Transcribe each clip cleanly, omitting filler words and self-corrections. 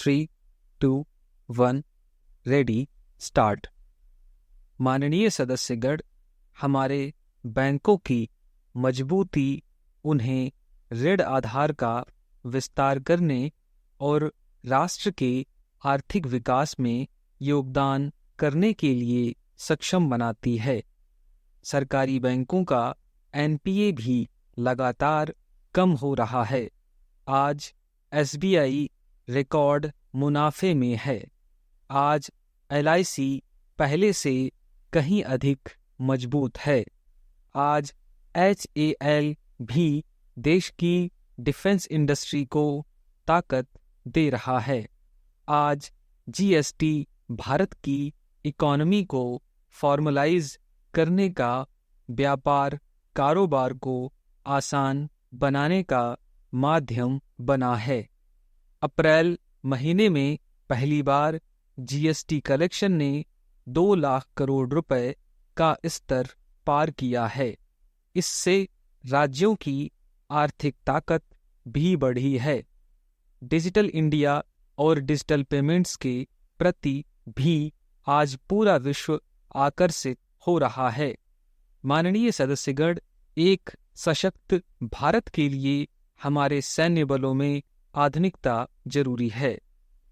3, 2, 1 ready start. माननीय सदस्यगण, हमारे बैंकों की मजबूती उन्हें ऋण आधार का विस्तार करने और राष्ट्र के आर्थिक विकास में योगदान करने के लिए सक्षम बनाती है। सरकारी बैंकों का एनपीए भी लगातार कम हो रहा है। आज एसबीआई रिकॉर्ड मुनाफे में है। आज एलआईसी पहले से कहीं अधिक मजबूत है। आज एचएएल भी देश की डिफेंस इंडस्ट्री को ताकत दे रहा है। आज जीएसटी भारत की इकोनॉमी को फॉर्मलाइज करने का, व्यापार कारोबार को आसान बनाने का माध्यम बना है। अप्रैल महीने में पहली बार जीएसटी कलेक्शन ने 2 लाख करोड़ रुपए का स्तर पार किया है। इससे राज्यों की आर्थिक ताकत भी बढ़ी है। डिजिटल इंडिया और डिजिटल पेमेंट्स के प्रति भी आज पूरा विश्व आकर्षित हो रहा है। माननीय सदस्यगण, एक सशक्त भारत के लिए हमारे सैन्य बलों में आधुनिकता जरूरी है।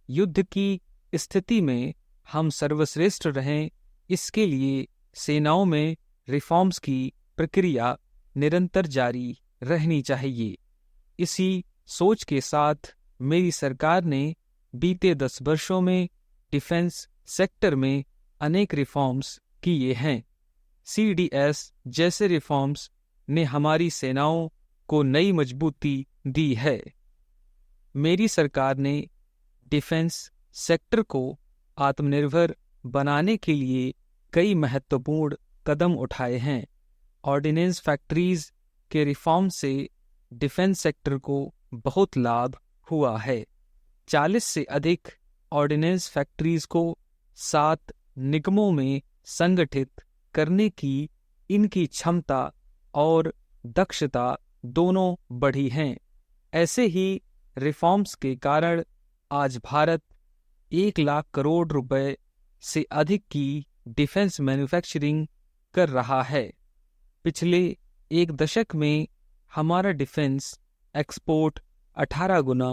युद्ध की स्थिति में हम सर्वश्रेष्ठ रहें, इसके लिए सेनाओं में रिफॉर्म्स की प्रक्रिया निरंतर जारी रहनी चाहिए। इसी सोच के साथ मेरी सरकार ने बीते 10 वर्षों में डिफेंस सेक्टर में अनेक रिफॉर्म्स किए हैं। सीडीएस जैसे रिफॉर्म्स ने हमारी सेनाओं को नई मजबूती दी है। मेरी सरकार ने डिफेंस सेक्टर को आत्मनिर्भर बनाने के लिए कई महत्वपूर्ण कदम उठाए हैं। ऑर्डिनेंस फैक्ट्रीज के रिफॉर्म से डिफेंस सेक्टर को बहुत लाभ हुआ है। 40 से अधिक ऑर्डिनेंस फैक्ट्रीज को 7 निगमों में संगठित करने की इनकी क्षमता और दक्षता दोनों बढ़ी हैं। ऐसे ही रिफॉर्म्स के कारण आज भारत 1 लाख करोड़ रुपए से अधिक की डिफेंस मैन्युफैक्चरिंग कर रहा है। पिछले 1 दशक में हमारा डिफेंस एक्सपोर्ट 18 गुना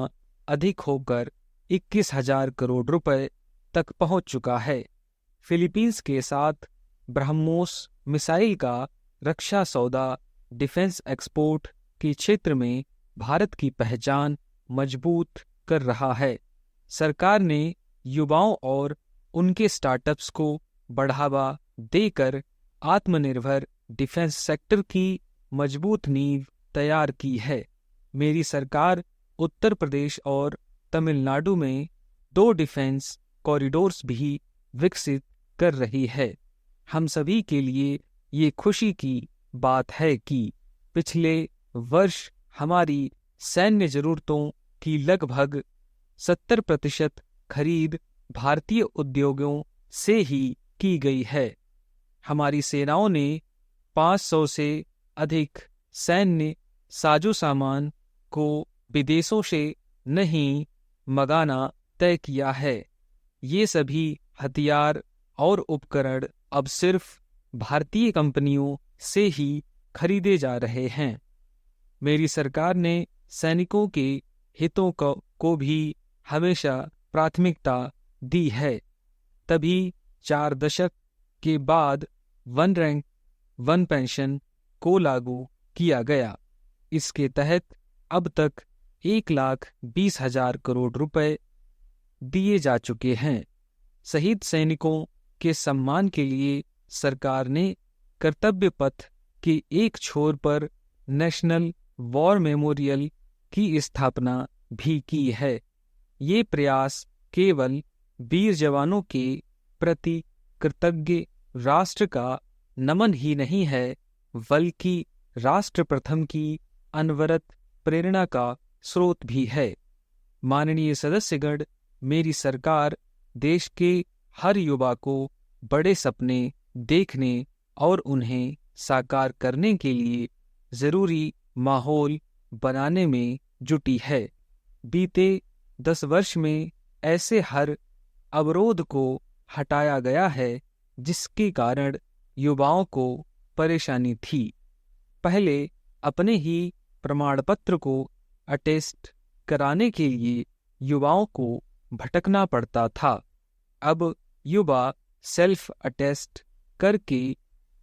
अधिक होकर 21,000 करोड़ रुपए तक पहुंच चुका है। फिलीपींस के साथ ब्रह्मोस मिसाइल का रक्षा सौदा डिफेंस एक्सपोर्ट के क्षेत्र में भारत की पहचान मजबूत कर रहा है। सरकार ने युवाओं और उनके स्टार्टअप्स को बढ़ावा देकर आत्मनिर्भर डिफेंस सेक्टर की मजबूत नींव तैयार की है। मेरी सरकार उत्तर प्रदेश और तमिलनाडु में 2 डिफेंस कॉरिडोर्स भी विकसित कर रही है। हम सभी के लिए ये खुशी की बात है कि पिछले वर्ष हमारी सैन्य जरूरतों की लगभग 70% खरीद भारतीय उद्योगों से ही की गई है। हमारी सेनाओं ने 500 से अधिक सैन्य साजो सामान को विदेशों से नहीं मंगाना तय किया है। ये सभी हथियार और उपकरण अब सिर्फ भारतीय कंपनियों से ही खरीदे जा रहे हैं। मेरी सरकार ने सैनिकों के हितों को भी हमेशा प्राथमिकता दी है। तभी 4 दशक के बाद 1 रैंक 1 पेंशन को लागू किया गया। इसके तहत अब तक 1,20,000 करोड़ रुपए दिए जा चुके हैं। शहीद सैनिकों के सम्मान के लिए सरकार ने कर्तव्य पथ के एक छोर पर नेशनल वॉर मेमोरियल की स्थापना भी की है। ये प्रयास केवल वीर जवानों के प्रति कृतज्ञ राष्ट्र का नमन ही नहीं है, बल्कि राष्ट्र प्रथम की अनवरत प्रेरणा का स्रोत भी है। माननीय सदस्यगण, मेरी सरकार देश के हर युवा को बड़े सपने देखने और उन्हें साकार करने के लिए जरूरी माहौल बनाने में जुटी है। बीते 10 वर्ष में ऐसे हर अवरोध को हटाया गया है जिसके कारण युवाओं को परेशानी थी। पहले अपने ही प्रमाण पत्र को अटेस्ट कराने के लिए युवाओं को भटकना पड़ता था। अब युवा सेल्फ अटेस्ट करके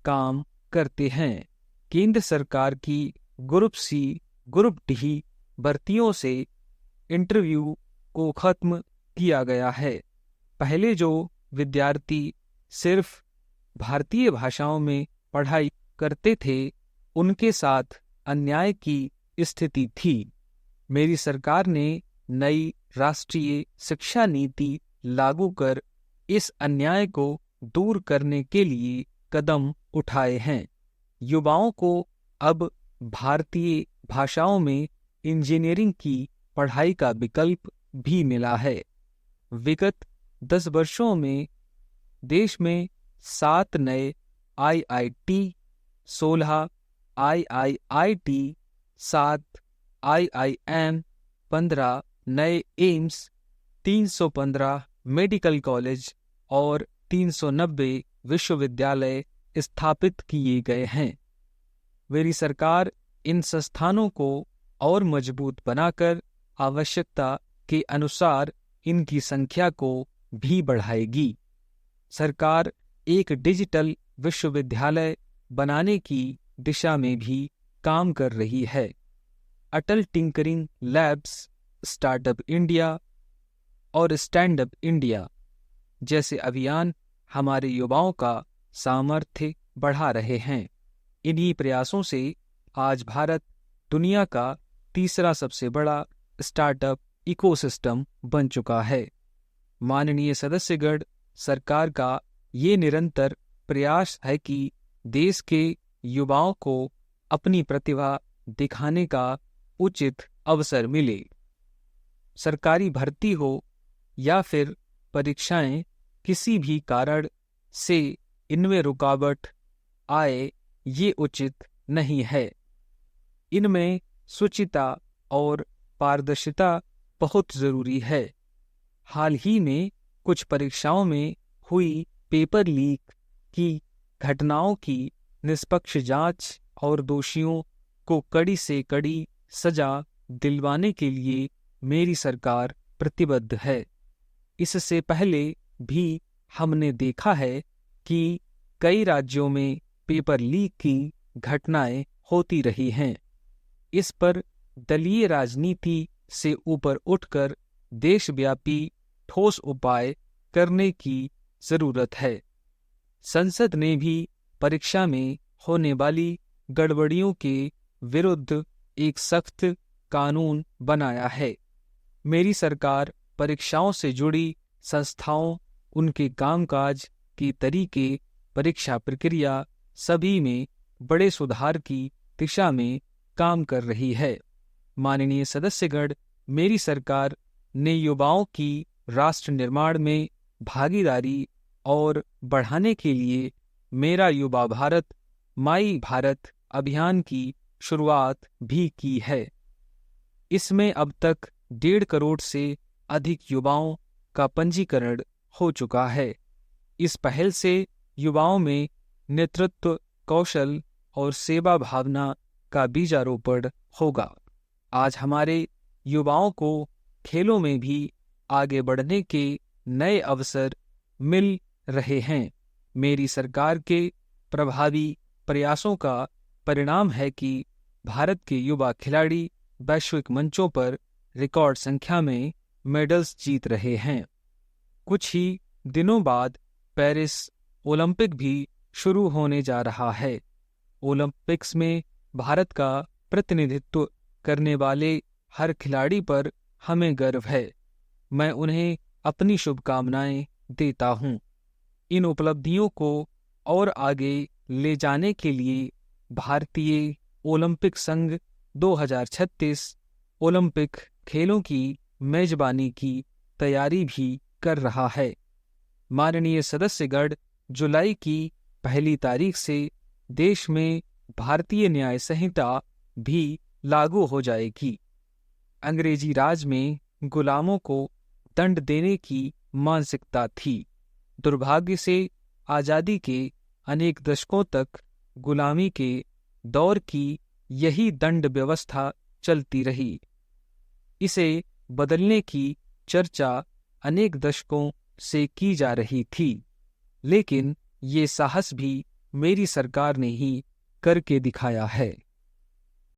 काम करते हैं। केंद्र सरकार की ग्रुप सी, ग्रुप डी भर्तियों से इंटरव्यू को खत्म किया गया है। पहले जो विद्यार्थी सिर्फ भारतीय भाषाओं में पढ़ाई करते थे, उनके साथ अन्याय की स्थिति थी। मेरी सरकार ने नई राष्ट्रीय शिक्षा नीति लागू कर इस अन्याय को दूर करने के लिए कदम उठाए हैं। युवाओं को अब भारतीय भाषाओं में इंजीनियरिंग की पढ़ाई का विकल्प भी मिला है। विगत 10 वर्षों में देश में 7 नए IIT, 16 IIIT, 7 IIM, 15 नए एम्स, 315 मेडिकल कॉलेज और 390 विश्वविद्यालय स्थापित किए गए हैं। मेरी सरकार इन संस्थानों को और मजबूत बनाकर आवश्यकता के अनुसार इनकी संख्या को भी बढ़ाएगी। सरकार एक डिजिटल विश्वविद्यालय बनाने की दिशा में भी काम कर रही है। अटल टिंकरिंग लैब्स, स्टार्टअप इंडिया और स्टैंड अप इंडिया जैसे अभियान हमारे युवाओं का सामर्थ्य बढ़ा रहे हैं। इन्हीं प्रयासों से आज भारत दुनिया का तीसरा सबसे बड़ा स्टार्टअप इकोसिस्टम बन चुका है। माननीय सदस्यगण, सरकार का ये निरंतर प्रयास है कि देश के युवाओं को अपनी प्रतिभा दिखाने का उचित अवसर मिले। सरकारी भर्ती हो या फिर परीक्षाएं, किसी भी कारण से इनमें रुकावट आए, ये उचित नहीं है। इनमें शुचिता और पारदर्शिता बहुत जरूरी है। हाल ही में कुछ परीक्षाओं में हुई पेपर लीक की घटनाओं की निष्पक्ष जांच और दोषियों को कड़ी से कड़ी सजा दिलवाने के लिए मेरी सरकार प्रतिबद्ध है। इससे पहले भी हमने देखा है कि कई राज्यों में पेपर लीक की घटनाएं होती रही हैं। इस पर दलीय राजनीति से ऊपर उठकर देशव्यापी ठोस उपाय करने की जरूरत है। संसद ने भी परीक्षा में होने वाली गड़बड़ियों के विरुद्ध एक सख्त कानून बनाया है। मेरी सरकार परीक्षाओं से जुड़ी संस्थाओं, उनके कामकाज के तरीके, परीक्षा प्रक्रिया सभी में बड़े सुधार की दिशा में काम कर रही है। माननीय सदस्यगण, मेरी सरकार ने युवाओं की राष्ट्र निर्माण में भागीदारी और बढ़ाने के लिए मेरा युवा भारत, माई भारत अभियान की शुरुआत भी की है। इसमें अब तक 1.5 करोड़ से अधिक युवाओं का पंजीकरण हो चुका है। इस पहल से युवाओं में नेतृत्व कौशल और सेवा भावना का बीजारोपण होगा। आज हमारे युवाओं को खेलों में भी आगे बढ़ने के नए अवसर मिल रहे हैं। मेरी सरकार के प्रभावी प्रयासों का परिणाम है कि भारत के युवा खिलाड़ी वैश्विक मंचों पर रिकॉर्ड संख्या में मेडल्स जीत रहे हैं। कुछ ही दिनों बाद पेरिस ओलंपिक भी शुरू होने जा रहा है। ओलंपिक्स में भारत का प्रतिनिधित्व करने वाले हर खिलाड़ी पर हमें गर्व है। मैं उन्हें अपनी शुभकामनाएं देता हूं। इन उपलब्धियों को और आगे ले जाने के लिए भारतीय ओलंपिक संघ 2036 ओलंपिक खेलों की मेजबानी की तैयारी भी कर रहा है। माननीय सदस्यगण, जुलाई की 1 तारीख से देश में भारतीय न्याय संहिता भी लागू हो जाएगी। अंग्रेजी राज में गुलामों को दंड देने की मानसिकता थी। दुर्भाग्य से आज़ादी के अनेक दशकों तक गुलामी के दौर की यही दंड व्यवस्था चलती रही। इसे बदलने की चर्चा अनेक दशकों से की जा रही थी, लेकिन ये साहस भी मेरी सरकार ने ही करके दिखाया है।